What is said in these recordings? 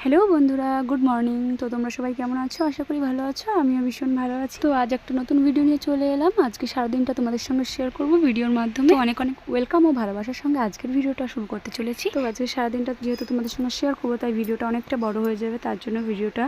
Hello বন্ধুরা, good morning. তো তোমরা সবাই কেমন আছো? আশা করি ভালো আছো। আমিও ভীষণ ভালো আছি। তো আজ একটা নতুন ভিডিও নিয়ে চলে এলাম। আজকে সারাদিনটা তোমাদের সঙ্গে শেয়ার করব ভিডিওর মাধ্যমে। তো অনেক অনেক ওয়েলকাম ও ভালোবাসার সঙ্গে আজকের ভিডিওটা শুরু করতে চলেছি। তো আজকে সারাদিনটা যেহেতু তোমাদের সঙ্গে শেয়ার করবো, তাই ভিডিওটা অনেকটা বড় হয়ে যাবে, তার জন্য ভিডিওটা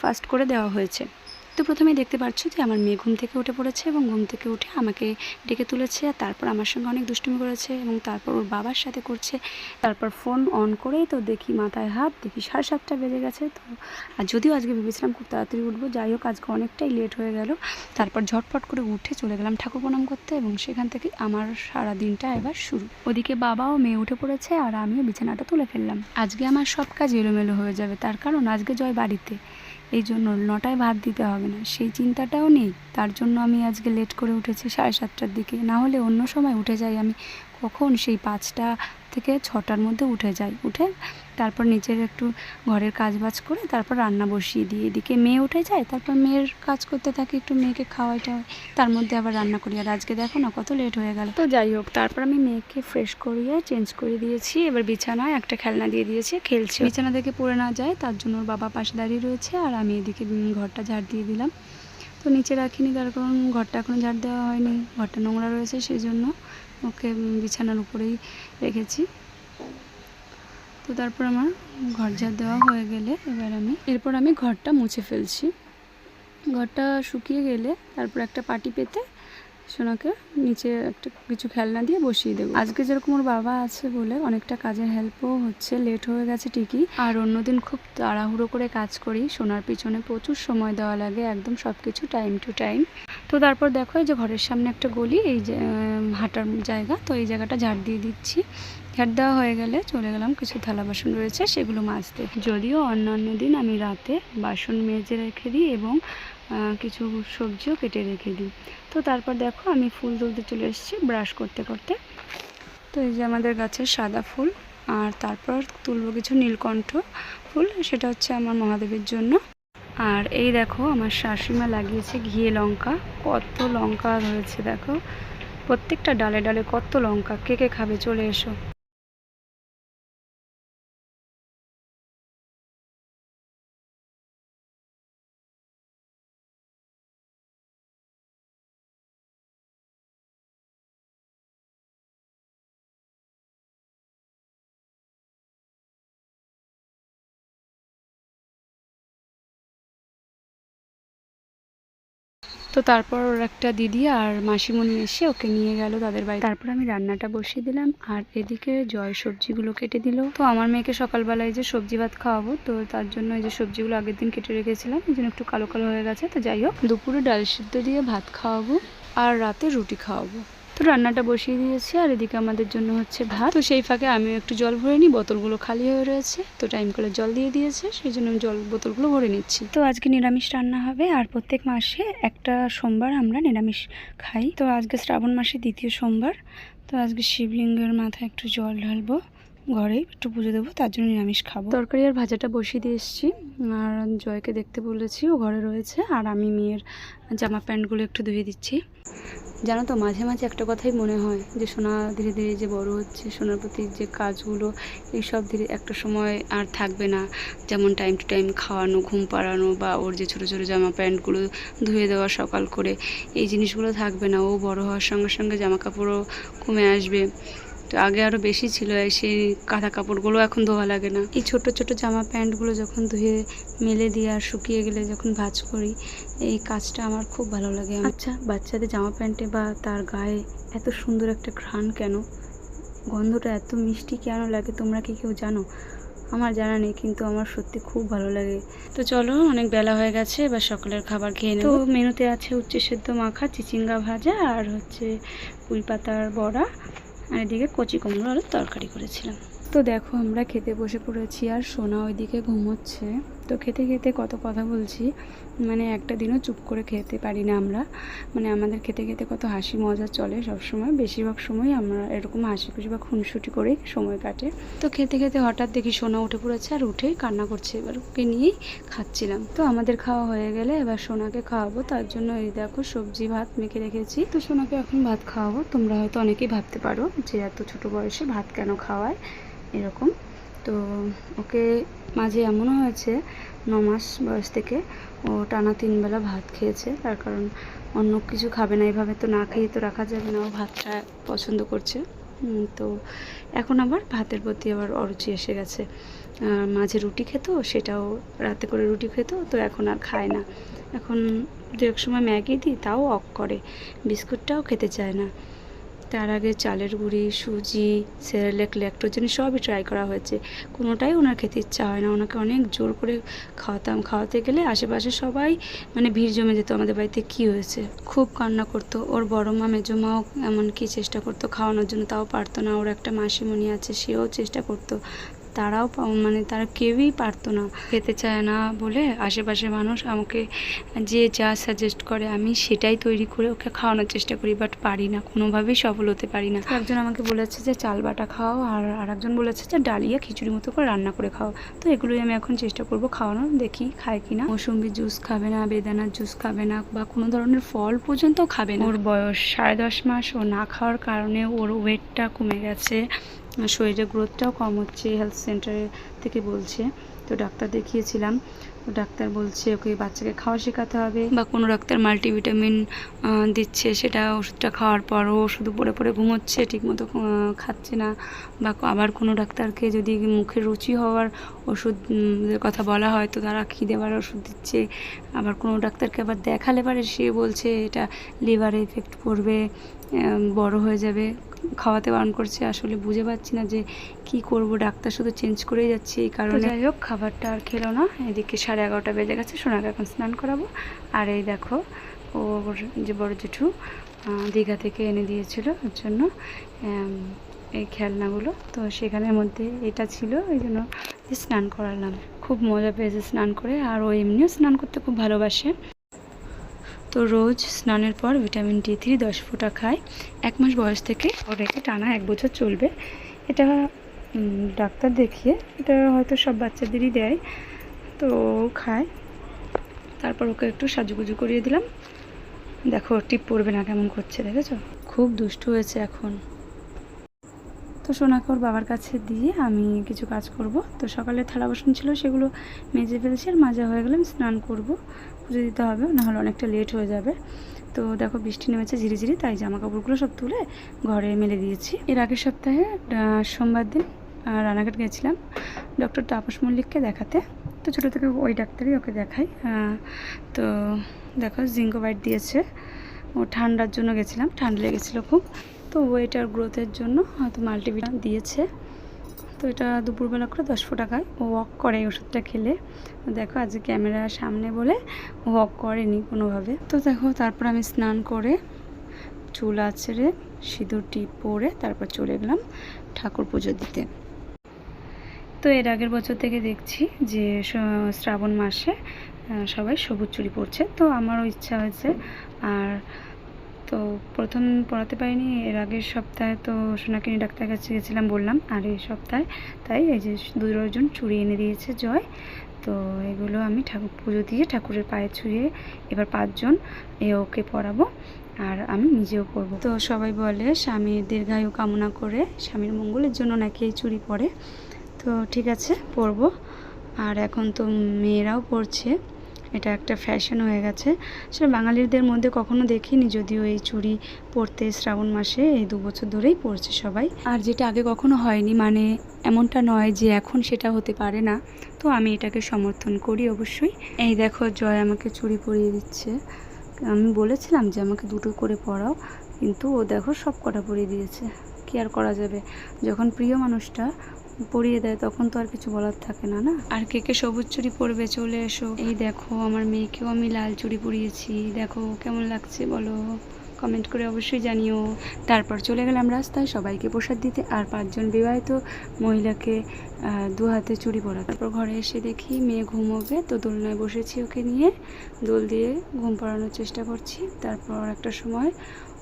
ফাস্ট করে দেওয়া হয়েছে। তো প্রথমেই দেখতে পাচ্ছ যে আমার মেয়ে ঘুম থেকে উঠে পড়েছে এবং ঘুম থেকে উঠে আমাকে ডেকে তুলেছে, আর তারপর আমার সঙ্গে অনেক দুষ্টুমি করেছে এবং তারপর ওর বাবার সাথে করছে। তারপর ফোন অন করেই তো দেখি মাথায় হাত, দেখি 7:30 বেজে গেছে। তো আর যদিও আজকে ভেবেছিলাম খুব তাড়াতাড়ি উঠবো, যাই হোক আজকে অনেকটাই লেট হয়ে গেল। তারপর ঝটপট করে উঠে চলে গেলাম ঠাকুর প্রণাম করতে এবং সেখান থেকে আমার সারা দিনটা এবার শুরু। ওদিকে বাবাও মেয়ে উঠে পড়েছে আর আমিও বিছানাটা তুলে ফেললাম। আজকে আমার সব কাজ এলোমেলো হয়ে যাবে, তার কারণ আজকে জয় বাড়িতে, এই জন্য 9টায় ভাত দিতে হবে না সেই চিন্তাটাও নেই। তার জন্য আমি আজকে লেট করে উঠেছি 7:30টার দিকে, না হলে অন্য সময় উঠে যাই আমি কখন সেই 5টা থেকে 6টার মধ্যে উঠে যাই। উঠে তারপর নিচের একটু ঘরের কাজ বাজ করে তারপর রান্না বসিয়ে দিই। এদিকে মেয়ে উঠে যায়, তারপর মেয়ের কাজ করতে থাকি, একটু মেয়েকে খাওয়াই টাওয়াই, তার মধ্যে আবার রান্না করি। আর আজকে দেখো না কত লেট হয়ে গেল। তো যাই হোক, তারপর আমি মেয়েকে ফ্রেশ করিয়ে চেঞ্জ করে দিয়েছি। এবার বিছানায় একটা খেলনা দিয়ে দিয়েছি, খেলছে। বিছানা থেকে পড়ে না যায় তার জন্য ওর বাবা পাশে দাঁড়িয়ে রয়েছে আর আমি এদিকে ঘরটা ঝাড় দিয়ে দিলাম। তো নিচে রাখিনি, তার কারণ ঘরটা এখনও ঝাড় দেওয়া হয়নি, ঘরটা নোংরা রয়েছে, সেই জন্য ওকে বিছানার উপরেই রেখেছি। তো তারপর আমার ঘর ঝাড় দেওয়া হয়ে গেলে এরপর আমি ঘরটা মুছে ফেলছি। ঘরটা শুকিয়ে গেলে তারপর একটা পাটি পেতে সোনাকে নিচে একটা কিছু খেলনা দিয়ে বসিয়ে দেবো। আজকে যেরকম ওর বাবা আছে বলে অনেকটা কাজের হেল্পও হচ্ছে, লেট হয়ে গেছে ঠিকই। আর অন্যদিন খুব তাড়াহুড়ো করে কাজ করি, সোনার পিছনে প্রচুর সময় দেওয়া লাগে, একদম সব কিছু টাইম টু টাইম। তো তারপর দেখো এই যে ঘরের সামনে একটা গলি, এই যে হাঁটার জায়গা, তো এই জায়গাটা ঝাড় দিয়ে দিচ্ছি। ঝাড় দেওয়া হয়ে গেলে চলে গেলাম, কিছু থালা বাসন রয়েছে সেগুলো মাজতে। যদিও অন্যান্য দিন আমি রাতে বাসন মেজে রেখে দিই এবং কিছু সবজিও কেটে রেখে দিই। তো তারপর দেখো আমি ফুল তুলতে চলে এসেছি ব্রাশ করতে করতে। তো এই যে আমাদের গাছের সাদা ফুল, আর তারপর তুলবো কিছু নীলকণ্ঠ ফুল, সেটা হচ্ছে আমার মহাদেবের জন্য। আর এই দেখো আমার শাশুড়িমা লাগিয়েছে ঘিয়ে লঙ্কা, কত লঙ্কা ধরেছে দেখো, প্রত্যেকটা ডালে ডালে কত লঙ্কা। কে কে খাবে চলে এসো। তো তারপর ওর একটা দিদি আর মাসিমণি এসে ওকে নিয়ে গেল তাদের বাড়ি। তারপর আমি রান্নাটা বসিয়ে দিলাম আর এদিকে জয় সবজিগুলো কেটে দিল। তো আমার মেয়েকে সকালবেলায় যে সবজি ভাত খাওয়াবো, তো তার জন্য এই যে সবজিগুলো আগের দিন কেটে রেখেছিলাম, এই জন্য একটু কালো কালো হয়ে গেছে। তো যাই হোক, দুপুরে ডাল সিদ্ধ দিয়ে ভাত খাওয়াবো আর রাতে রুটি খাওয়াবো। তো রান্নাটা বসিয়ে দিয়েছি আর এদিকে আমাদের জন্য হচ্ছে ভাত। তো সেই ফাঁকে আমিও একটু জল ভরে নিই, বোতলগুলো খালি হয়ে রয়েছে, তো টাইম করে জল দিয়ে দিয়েছে, সেই জন্য আমি বোতলগুলো ভরে নিচ্ছি। তো আজকে নিরামিষ রান্না হবে, আর প্রত্যেক মাসে একটা সোমবার আমরা নিরামিষ খাই। তো আজকে শ্রাবণ মাসে 2য় সোমবার, তো আজকে শিবলিঙ্গের মাথায় একটু জল ঢালবো, ঘরেই একটু পুজো দেবো, তার জন্য নিরামিষ খাবো। তরকারি আর ভাজাটা বসিয়ে দিয়ে এসেছি আর জয়কে দেখতে বলেছি, ও ঘরে রয়েছে। আর আমি মেয়ের জামা প্যান্টগুলো একটু ধুয়ে দিচ্ছি। জানো তো, মাঝে মাঝে একটা কথাই মনে হয় যে সোনা ধীরে ধীরে যে বড় হচ্ছে, সোনার প্রতি যে কাজগুলো এইসব ধীরে একটা সময় আর থাকবে না। যেমন টাইম টু টাইম খাওয়ানো, ঘুম পাড়ানো, বা ওর যে ছোটো ছোটো জামা প্যান্টগুলো ধুয়ে দেওয়া সকাল করে, এই জিনিসগুলো থাকবে না। ও বড় হওয়ার সঙ্গে সঙ্গে জামা কাপড়ও কমে আসবে। তো আগে আরও বেশি ছিল, সেই কাঁথা কাপড়গুলো এখন ধোয়া লাগে না। এই ছোট ছোট জামা প্যান্টগুলো যখন ধুয়ে মেলে দিয়ে আর শুকিয়ে গেলে যখন ভাঁজ করি, এই কাজটা আমার খুব ভালো লাগে। আচ্ছা, বাচ্চাদের জামা প্যান্টে বা তার গায়ে এত সুন্দর একটা ঘ্রাণ কেন, গন্ধটা এত মিষ্টি কেন লাগে, তোমরা কি কেউ জানো? আমার জানা নেই, কিন্তু আমার সত্যি খুব ভালো লাগে। তো চলো, অনেক বেলা হয়ে গেছে, এবার সকালের খাবার খেয়ে নেব। তো মেনুতে আছে উচ্ছে সেদ্ধ মাখা, চিচিঙ্গা ভাজা, আর হচ্ছে পুঁই পাতার বড়া, আর এদিকে কচি কুমড়ো আলুর তরকারি করেছিলাম। তো দেখো আমরা খেতে বসে পড়েছি আর সোনা ওইদিকে ঘুমোচ্ছে। তো খেতে খেতে কত কথা বলছি, মানে একটা দিনও চুপ করে খেতে পারি না আমরা। মানে আমাদের খেতে খেতে কত হাসি মজা চলে সবসময়, বেশিরভাগ সময় আমরা এরকম হাসি খুশি বা খুনসুটি করেই সময় কাটে। তো খেতে খেতে হঠাৎ দেখি সোনা উঠে পড়েছে আর উঠেই কান্না করছে, এবার ওকে নিয়েই খাচ্ছিলাম। তো আমাদের খাওয়া হয়ে গেলে এবার সোনাকে খাওয়াবো, তার জন্য এই দেখো সবজি ভাত মেখে রেখেছি। তো সোনাকে এখন ভাত খাওয়াবো। তোমরা হয়তো অনেকেই ভাবতে পারো যে এত ছোট বয়সে ভাত কেন খাওয়ায় এরকম, তো ওকে মাঝে এমনও হয়েছে 9 মাস বয়স থেকে ও টানা 3 বেলা ভাত খেয়েছে, তার কারণ অন্য কিছু খাবে না, এইভাবে তো না খেয়ে তো রাখা যাবে না, ও ভাতটা পছন্দ করছে। তো এখন আবার ভাতের প্রতি আবার অরুচি এসে গেছে। মাঝে রুটি খেত, সেটাও রাতে করে রুটি খেত, তো এখন আর খায় না। এখন দু এক সময় ম্যাগি দিই, তাও অক করে, বিস্কুটটাও খেতে চায় না। তার আগে চালের গুঁড়ি, সুজি, সেরেলেক, ল্যাক্টোজেন সবই ট্রাই করা হয়েছে, কোনোটাই ওনার খেতে ইচ্ছা হয় না। ওনাকে অনেক জোর করে খাওয়াতাম, খাওয়াতে গেলে আশেপাশে সবাই মানে ভিড় জমে যেত আমাদের বাড়িতে কী হয়েছে, খুব কান্না করতো। ওর বড় মা মেজো মাও এমনকি চেষ্টা করতো খাওয়ানোর জন্য, তাও পারতো না। ওর একটা মাসিমণি আছে, সেও চেষ্টা করতো, তারাও মানে তারা কেউই পারতো না, খেতে চায় না বলে আশেপাশের মানুষ আমাকে যে যা সাজেস্ট করে আমি সেটাই তৈরি করে ওকে খাওয়ানোর চেষ্টা করি, বাট পারি না, কোনোভাবেই সফল হতে পারি না। একজন আমাকে বলেছে যে চাল বাটা খাও, আর আরেকজন বলেছে যে ডালিয়া খিচুড়ি মতো করে রান্না করে খাও। তো এগুলোই আমি এখন চেষ্টা করব খাওয়ানোর, দেখি খায় কিনা। মৌসুম্বি জুস খাবে না, বেদানার জুস খাবে না, বা কোনো ধরনের ফল পর্যন্ত খাবে না। ওর বয়স 10.5 মাস, ও না খাওয়ার কারণে ওর ওয়েটটা কমে গেছে, শরীরের গ্রোথটাও কম হচ্ছে, হেলথ সেন্টারে থেকে বলছে। তো ডাক্তার দেখিয়েছিলাম, তো ডাক্তার বলছে ওকে বাচ্চাকে খাওয়া শেখাতে হবে, বা কোনো ডাক্তার মাল্টিভিটামিন দিচ্ছে, সেটা ওষুধটা খাওয়ার পরও শুধু পড়ে পড়ে ঘুমোচ্ছে, ঠিকমতো খাচ্ছে না। বা আবার কোনো ডাক্তারকে যদি মুখের রুচি হওয়ার ওষুধের কথা বলা হয়, তো তারা খিদে বাড়ার ওষুধ দিচ্ছে। আবার কোনো ডাক্তারকে আবার দেখালে পারে সে বলছে এটা লিভারে এফেক্ট পড়বে, বড় হয়ে যাবে, খাওয়াতে বারণ করছে। আসলে বুঝে পাচ্ছি না যে কি করব, ডাক্তার শুধু চেঞ্জ করেই যাচ্ছে এই কারণে। যাই হোক, খাবারটা আর খেলো না। এদিকে 11:30 বেজে গেছে, সোনাকে এখন স্নান করাবো। আর এই দেখো, ও যে বড় জেঠু দীঘা থেকে এনে দিয়েছিল ওর জন্য এই খেলনাগুলো, তো সেখানের মধ্যে এটা ছিল, এই জন্য স্নান করালাম। খুব মজা পেয়েছে স্নান করে, আর ও এমনিও স্নান করতে খুব ভালোবাসে। তো রোজ স্নানের পর ভিটামিন D3 10 ফোঁটা খায়। 1 মাস বয়স থেকে ওর রেখে টানা 1 বছর চলবে। এটা ডাক্তার দেখিয়ে, এটা হয়তো সব বাচ্চাদেরই দেয়, তো খায়। তারপর ওকে একটু সাজুগুজু করিয়ে দিলাম। দেখো টিপ পড়বে না কেমন করছে, দেখেছো? খুব দুষ্টু হয়েছে এখন। তো সোনাকে ওর বাবার কাছে দিয়ে আমি কিছু কাজ করব। তো সকালে থালা বাসন ছিল, সেগুলো মেজে ফেলেছি, আর মাজা হয়ে গেলে আমি স্নান করব, পুজো দিতে হবে, নাহলে অনেকটা লেট হয়ে যাবে। তো দেখো বৃষ্টি নেমেছে ঝিরিঝিরি, তাই জামা কাপড়গুলো সব তুলে ঘরে মেলে দিয়েছি। এর আগের সপ্তাহে সোমবার দিন রানাঘাট গেছিলাম ডক্টর তাপস মল্লিককে দেখাতে। তো ছোটো থেকে ওই ডাক্তারই ওকে দেখাই। তো দেখো জিঙ্কোবাইট দিয়েছে, ও ঠান্ডার জন্য গেছিলাম, ঠান্ডা লেগেছিলো খুব। তো ওয়েট আর গ্রোথের জন্য হয়তো মাল্টিভিটামিন দিয়েছে। তো এটা দুপুরবেলা করে 10 ফোঁটা খায়, ও ওয়াক করে এই ওষুধটা খেলে। দেখো আজ ক্যামেরার সামনে বলে ও ওয়াক করেনি কোনোভাবে। তো দেখো তারপর আমি স্নান করে চুল আঁচড়ে সিঁদুর টিপ পরে তারপর চলে গেলাম ঠাকুর পুজো দিতে। তো এর আগের বছর থেকে দেখছি যে শ্রাবণ মাসে সবাই সবুজ চুড়ি পরছে, তো আমারও ইচ্ছা হয়েছে। আর তো প্রথম পড়াতে পারিনি, এর আগের সপ্তাহে তো সোনাকে নিয়ে ডাক্তার কাছে গেছিলাম বললাম, আর এই সপ্তাহে তাই এই যে 2 ডজন চুড়ি এনে দিয়েছে জয়। তো এগুলো আমি ঠাকুর পুজো দিয়ে ঠাকুরের পায়ে ছুঁয়ে এবার 5 জন ওকে পরাবো, আর আমি নিজেও পরবো। তো সবাই বলে স্বামীর দীর্ঘায়ু কামনা করে স্বামীর মঙ্গলের জন্য নাকি এই চুড়ি পরে। তো ঠিক আছে, পরবো। আর এখন তো মেয়েরাও পরছে, এটা একটা ফ্যাশন হয়ে গেছে। সেটা বাঙালিদের মধ্যে কখনো দেখিনি, যদিও এই চুড়ি পরতে শ্রাবণ মাসে এই 2 বছর ধরেই পরছে সবাই। আর যেটা আগে কখনো হয়নি, মানে এমনটা নয় যে এখন সেটা হতে পারে না। তো আমি এটাকে সমর্থন করি অবশ্যই। এই দেখো জয় আমাকে চুড়ি পরিয়ে দিচ্ছে। আমি বলেছিলাম যে আমাকে 2টো করে পরাও, কিন্তু ও দেখো সব কটা পরিয়ে দিয়েছে। কি আর করা যাবে, যখন প্রিয় মানুষটা পরিয়ে দেয় তখন তো আর কিছু বলার থাকে না, না? আর কে কে সবুজ চুড়ি পরবে চলে এসো। এই দেখো আমার মেয়েকেও আমি লাল চুড়ি পরিয়েছি, দেখো কেমন লাগছে বলো, কমেন্ট করে অবশ্যই জানিও। তারপর চলে গেলাম রাস্তায় সবাইকে প্রসাদ দিতে, আর 5 জন বিবাহিত মহিলাকে 2 হাতে চুড়ি পরা। তারপর ঘরে এসে দেখি মেয়ে ঘুমোবে, তো দোলনায় বসেছি ওকে নিয়ে, দোল দিয়ে ঘুম পাড়ানোর চেষ্টা করছি। তারপর একটা সময়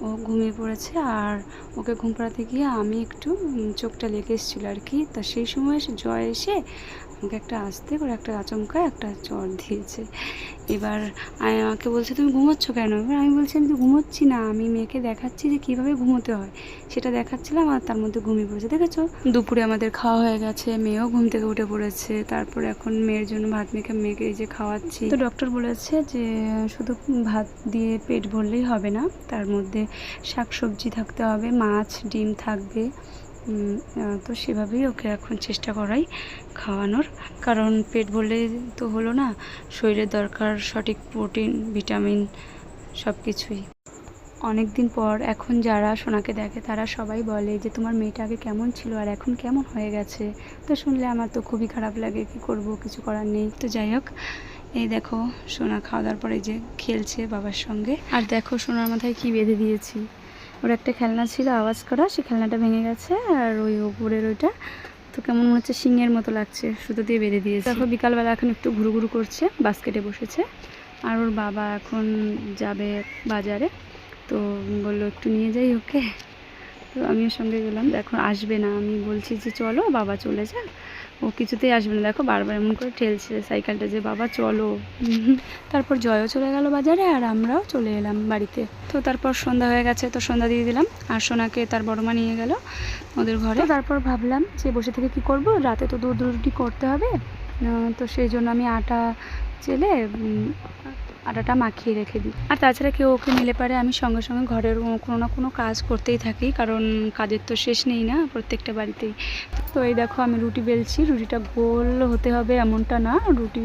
ও ঘুমিয়ে পড়েছে, আর ওকে ঘুম পাড়াতে গিয়ে আমি একটু চোখটা লেগে এসেছিলো আর কি। তা সেই সময় জয় এসে আমাকে একটা আস্তে করে একটা আচমকায় একটা চর দিয়েছে। এবার আমাকে বলছে তুমি ঘুমোচ্ছ কেন? এবার আমি বলছি আমি তো ঘুমোচ্ছি না, আমি মেয়েকে দেখাচ্ছি যে কীভাবে ঘুমোতে হয় সেটা দেখাচ্ছিলাম, আর তার মধ্যে ঘুমিয়ে পড়েছে। দেখেছো, দুপুরে আমাদের খাওয়া হয়ে গেছে, মেয়েও ঘুম থেকে উঠে পড়েছে। তারপরে এখন মেয়ের জন্য ভাত মেখে মেয়েকে এই যে খাওয়াচ্ছি। তো ডক্টর বলেছে যে শুধু ভাত দিয়ে পেট ভরলেই হবে না, তার মধ্যে শাকসবজি থাকতে হবে, মাছ ডিম থাকবে। তো সেভাবেই ওকে এখন চেষ্টা করাই খাওয়ানোর, কারণ পেট ভরলে তো হলো না, শরীরের দরকার সঠিক প্রোটিন ভিটামিন সব কিছুই। অনেক দিন পর এখন যারা সোনাকে দেখে তারা সবাই বলে যে তোমার মেয়েটা আগে কেমন ছিল আর এখন কেমন হয়ে গেছে। তো শুনলে আমার তো খুবই খারাপ লাগে, কি করব, কিছু করার নেই। তো যাই হোক, এই দেখো সোনা খাওয়া দাওয়ার পরে যে খেলছে বাবার সঙ্গে। আর দেখো সোনার মাথায় কি বেঁধে দিয়েছি, ওর একটা খেলনা ছিল আওয়াজ করা, সেই খেলনাটা ভেঙে গেছে, আর ওই উপরের ওইটা তো কেমন মনে হচ্ছে শিঙের মতো লাগছে, সুতো দিয়ে বেঁধে দিয়েছে। দেখো বিকালবেলা এখন একটু ঘুরু ঘুরু করছে, বাস্কেটে বসেছে। আর ওর বাবা এখন যাবে বাজারে, তো বললো একটু নিয়ে যাই ওকে, তো আমিও সঙ্গে গেলাম। দেখো আসবে না, আমি বলছি যে চলো বাবা চলে যা, ও কিছুতেই আসবে না। দেখো বারবার এমন করে ঠেলছে সাইকেলটা যে বাবা চলো। তারপর জয়ও চলে গেল বাজারে, আর আমরাও চলে এলাম বাড়িতে। তো তারপর সন্ধ্যা হয়ে গেছে, তো সন্ধ্যা দিয়ে দিলাম, আর সোনাকে তার বড় মা নিয়ে গেল ওদের ঘরে। তারপর ভাবলাম যে বসে থেকে কি করব, রাতে তো দুধ রুটি করতে হবে, তো সেই জন্য আমি আটা চেলে আটাটা মাখিয়ে রেখে দিই। আর তাছাড়া কেউ ওকে নিলে পারে আমি সঙ্গে সঙ্গে ঘরের কোনো না কোনো কাজ করতেই থাকি, কারণ কাজের তো শেষ নেই না প্রত্যেকটা বাড়িতেই। তো এই দেখো আমি রুটি বেলছি, রুটিটা গোল হতে হবে এমনটা না, রুটি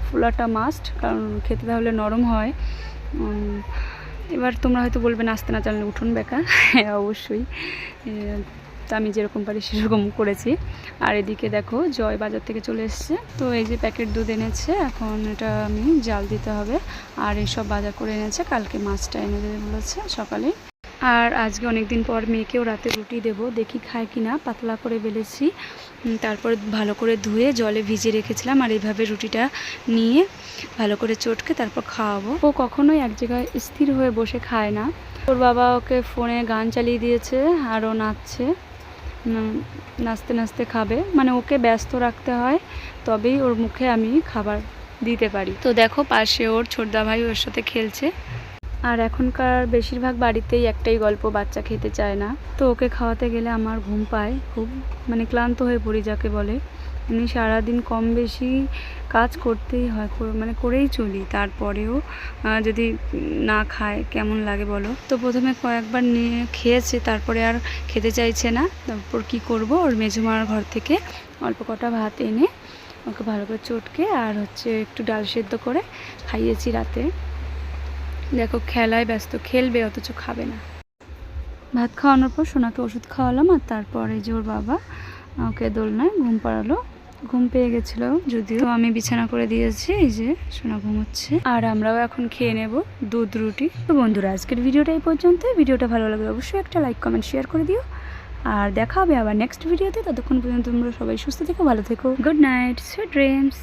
ফোলাটা মাস্ট, কারণ খেতে তাহলে নরম হয়। এবার তোমরা হয়তো বলবে নাচতে না জানলে উঠুন বেকার। হ্যাঁ অবশ্যই, তো আমি যেরকম পারি সেরকম করেছি। আর এদিকে দেখো জয় বাজার থেকে চলে এসছে, তো এই যে প্যাকেট দুধ এনেছে, এখন এটা আমি জাল দিতে হবে। আর এইসব বাজার করে এনেছে, কালকে মাছটা এনে দেবে বলেছে সকালে। আর আজকে অনেক দিন পর মেয়েকেও রাতে রুটি দেবো, দেখি খায় কি না। পাতলা করে বেলেছি, তারপর ভালো করে ধুয়ে জলে ভিজিয়ে রেখেছিলাম, আর এইভাবে রুটিটা নিয়ে ভালো করে চটকে তারপর খাওয়াবো। ও কখনোই এক জায়গায় স্থির হয়ে বসে খায় না। ওর বাবা ওকে ফোনে গান চালিয়ে দিয়েছে, আর ও নাচছে, নাচতে নাচতে খাবে, মানে ওকে ব্যস্ত রাখতে হয়, তবেই ওর মুখে আমি খাবার দিতে পারি। তো দেখো পাশে ওর ছোটদা ভাই ওর সাথে খেলছে। আর এখনকার বেশিরভাগ বাড়িতেই একটাই গল্প, বাচ্চা খেতে চায় না। তো ওকে খাওয়াতে গেলে আমার ঘুম পায় খুব, মানে ক্লান্ত হয়ে পড়ি যাকে বলে। এমনি সারাদিন কম বেশি কাজ করতেই হয়, মানে করেই চলি, তারপরেও যদি না খায় কেমন লাগে বলো। তো প্রথমে কয়েকবার নিয়ে খেয়েছে, তারপরে আর খেতে চাইছে না। তারপর কি করব, ওর মেজুমার ঘর থেকে অল্প কটা ভাত এনে ওকে ভালো করে চটকে আর একটু ডাল সেদ্ধ করে খাইয়েছি রাতে। দেখো খেলায় ব্যস্ত, খেলবে অথচ খাবে না। ভাত খাওয়ানোর পর সোনাকে ওষুধ খাওয়ালাম, আর তারপরে যে ওর বাবা ওকে দোলনায় ঘুম পাড়ালো। ঘুম পেয়ে গেছিলো যদিও, তো আমি বিছানা করে দিয়েছি, এই যে সোনা ঘুমোচ্ছে। আর আমরাও এখন খেয়ে নেব দুধ রুটি। তো বন্ধুরা আজকের ভিডিওটা এই পর্যন্ত। ভিডিওটা ভালো লাগলে অবশ্যই একটা লাইক কমেন্ট শেয়ার করে দিও, আর দেখা হবে আবার নেক্সট ভিডিওতে। ততক্ষণ পর্যন্ত তোমরা সবাই সুস্থ থেকো, ভালো থেকো। Good night, sweet dreams.